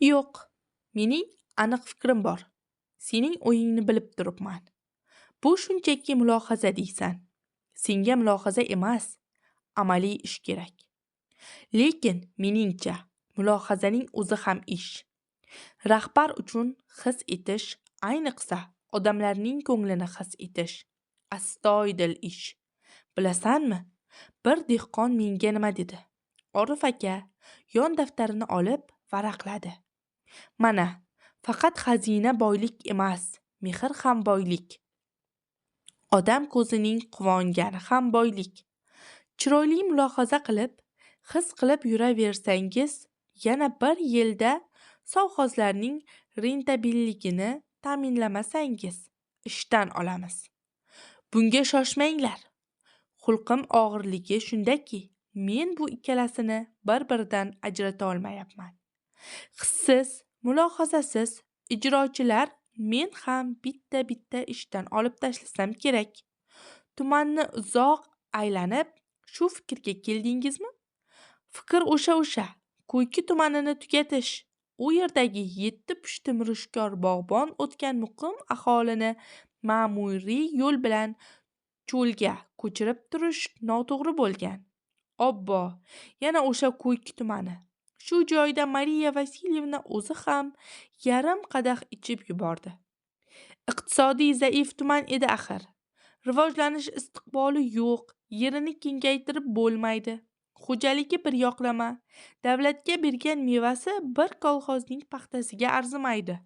Yo'q, mening aniq fikrim bor. Sening o'yingni bilib turibman. Bu shunchaki mulohaza deysan. Senga mulohaza emas, amaliy ish kerak. Lekin meningcha, mulohazaning o'zi ham ish. Rahbar uchun his etish, ayniqsa odamlarning ko'nglini his etish astoydil ish. Bilasanmi? Bir dehqon menga nima dedi? Orif aka yon daftarini olib varaqladi. Mana, faqat xazina boylik emas, mehr ham boylik. Odam ko'zining quvongani ham boylik. Chiroyli mulohaza qilib, his qilib yuraversangiz, yana bir yilda sovxozlarning rentabilligini ta'minlamasangiz, ishdan olamiz. Bunga shoshmanglar. Xulqim og'irligi shundaki, men bu ikkalasini bir-biridan ajrata olmayapman. Hissiz, mulohazasiz ijrochilar men ham bitta-bitta ishdan olib tashlasam kerak. Tumanni uzoq aylanib, shu fikrga keldingizmi? Fikr o'sha. Ko'yki tumanini tugatish. U yerdagi 7 pushti mirishkor bog'bon o'tgan muqim aholini ma'muriy yo'l bilan cho'lga ko'chirib turish noto'g'ri bo'lgan. Obbo, yana o'sha Ko'yki tumani. Shu joyda Mariya Vasilyevna o'zi ham yarim qadah ichib yubordi. Iqtisodiy zaif tuman edi axir. Rivojlanish istiqboli yo'q, yerini kengaytirib bo'lmaydi. Xo'jaligi bir yoqlama, davlatga bergan mevasi bir kolxozning paxtasiga arzimaydi.